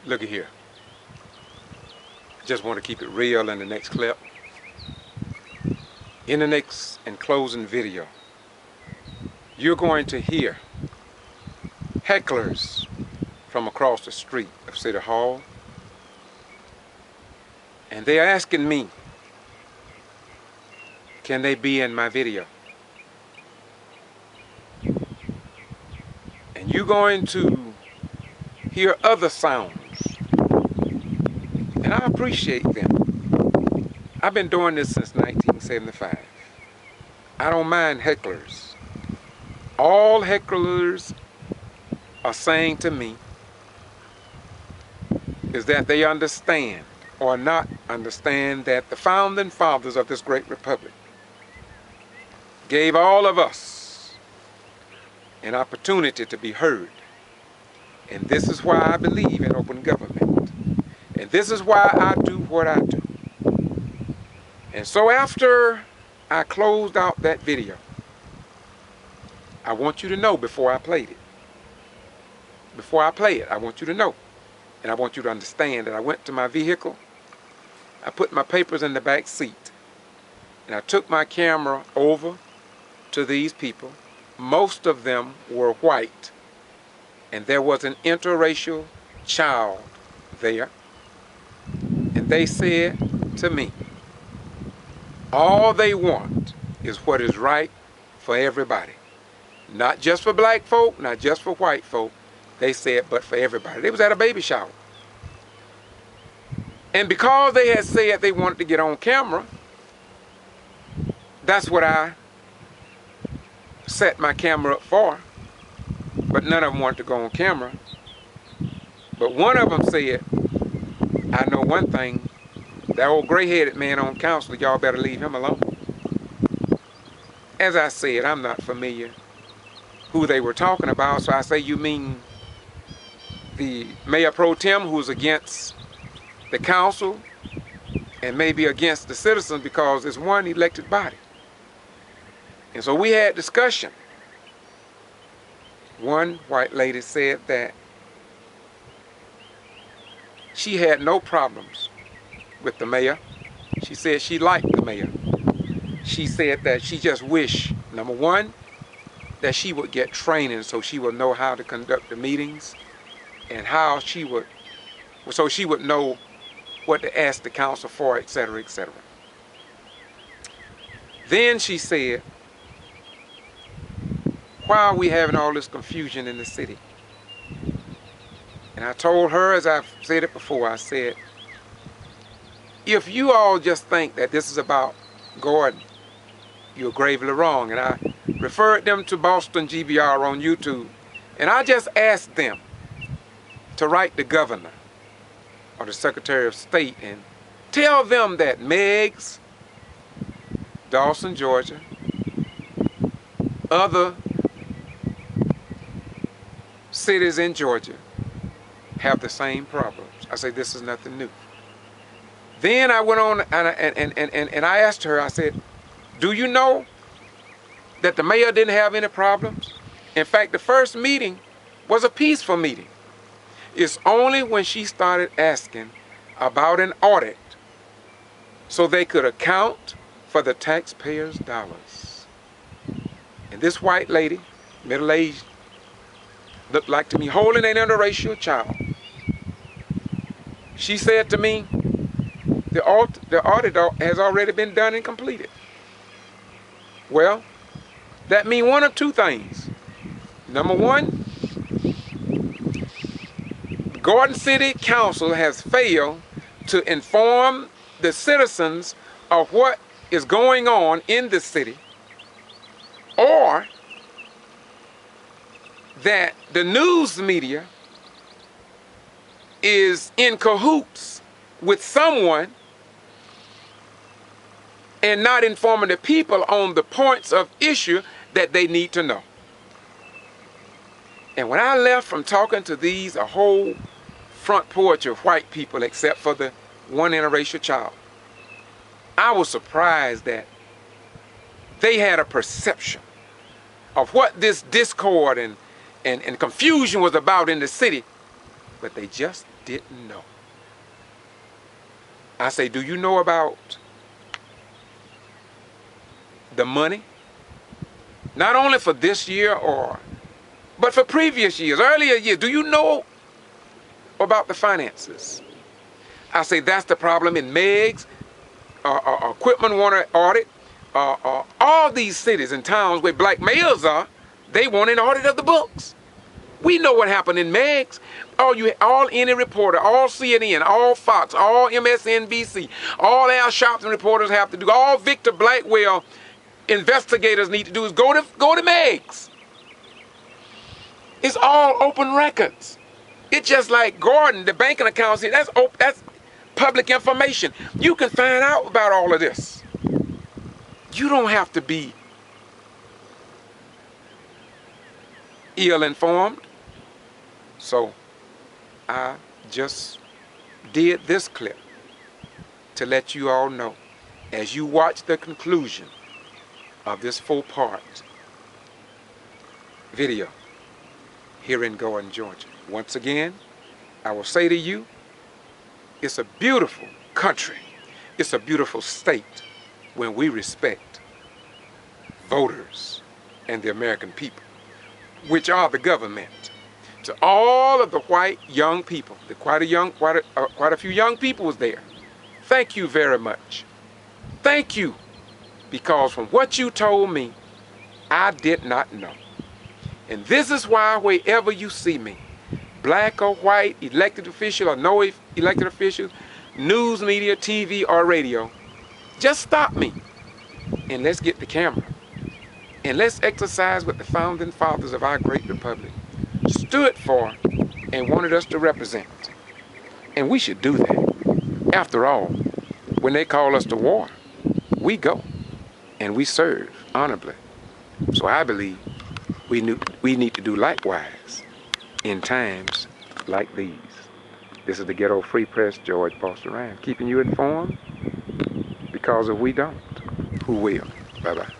Looky here. Just want to keep it real in the next clip. In the next and closing video, you're going to hear hecklers from across the street of City Hall, and they're asking me, can they be in my video? And you're going to hear other sounds, and I appreciate them. I've been doing this since 1975. I don't mind hecklers. All hecklers are saying to me is that they understand or not understand that the founding fathers of this great republic gave all of us an opportunity to be heard. And this is why I believe in open government. And this is why I do what I do. And so after I closed out that video, I want you to know before I played it. Before I play it, I want you to know. And I want you to understand that I went to my vehicle, I put my papers in the back seat, and I took my camera over to these people. Most of them were white, and there was an interracial child there. And they said to me, all they want is what is right for everybody. Not just for black folk, not just for white folk. They said, but for everybody. They was at a baby shower. And because they had said they wanted to get on camera, that's what I set my camera up for. But none of them wanted to go on camera. But one of them said, I know one thing, that old gray-headed man on council, y'all better leave him alone. As I said, I'm not familiar who they were talking about, so I say, you mean the mayor pro tem who's against the council and maybe against the citizens because it's one elected body. And so we had discussion. One white lady said that she had no problems with the mayor. She said she liked the mayor. She said that she just wished, number one, that she would get training so she would know how to conduct the meetings and how she would, so she would know what to ask the council for, etc., etc. Then she said, why are we having all this confusion in the city? And I told her, as I've said it before, I said, if you all just think that this is about Gordon, you're gravely wrong. And I referred them to Boston G.B.R. on YouTube. And I just asked them to write the governor or the Secretary of State and tell them that Meigs, Dawson, Georgia, other cities in Georgia have the same problems. I say, this is nothing new. Then I went on and I asked her, I said, do you know that the mayor didn't have any problems? In fact, the first meeting was a peaceful meeting. It's only when she started asking about an audit so they could account for the taxpayers' dollars. And this white lady, middle-aged, looked like to me holding an interracial child. She said to me, the audit has already been done and completed. Well, that means one of two things. Number one, Gordon City Council has failed to inform the citizens of what is going on in the city, or that the news media is in cahoots with someone and not informing the people on the points of issue that they need to know. And when I left from talking to these, a whole front porch of white people except for the one interracial child, I was surprised that they had a perception of what this discord and confusion was about in the city, but they just didn't know. I say, do you know about the money? Not only for this year but for previous years, earlier years. Do you know about the finances? I say that's the problem in Meigs, Equipment Warner Audit, all these cities and towns where black mayors are, they want an audit of the books. We know what happened in Meigs. All any reporter, all CNN, all Fox, all MSNBC, all Al Sharpton reporters have to do, all Victor Blackwell investigators need to do is go to Meigs. It's all open records. It's just like Gordon, the banking accounts, that's public information. You can find out about all of this. You don't have to be ill-informed. So I just did this clip to let you all know, as you watch the conclusion of this 4-part video here in Gordon, Georgia. Once again, I will say to you, it's a beautiful country. It's a beautiful state when we respect voters and the American people, which are the government. To all of the white young people, quite a few young people was there. Thank you very much. Thank you, because from what you told me, I did not know. And this is why wherever you see me, black or white, elected official or no elected official, news media, TV or radio, just stop me and let's get the camera. And let's exercise what the founding fathers of our great republic stood for and wanted us to represent. And we should do that. After all, when they call us to war, we go and we serve honorably. So I believe we need to do likewise in times like these. This is the Ghetto Free Press, George Foster Ryan, keeping you informed, because if we don't, who will? Bye-bye.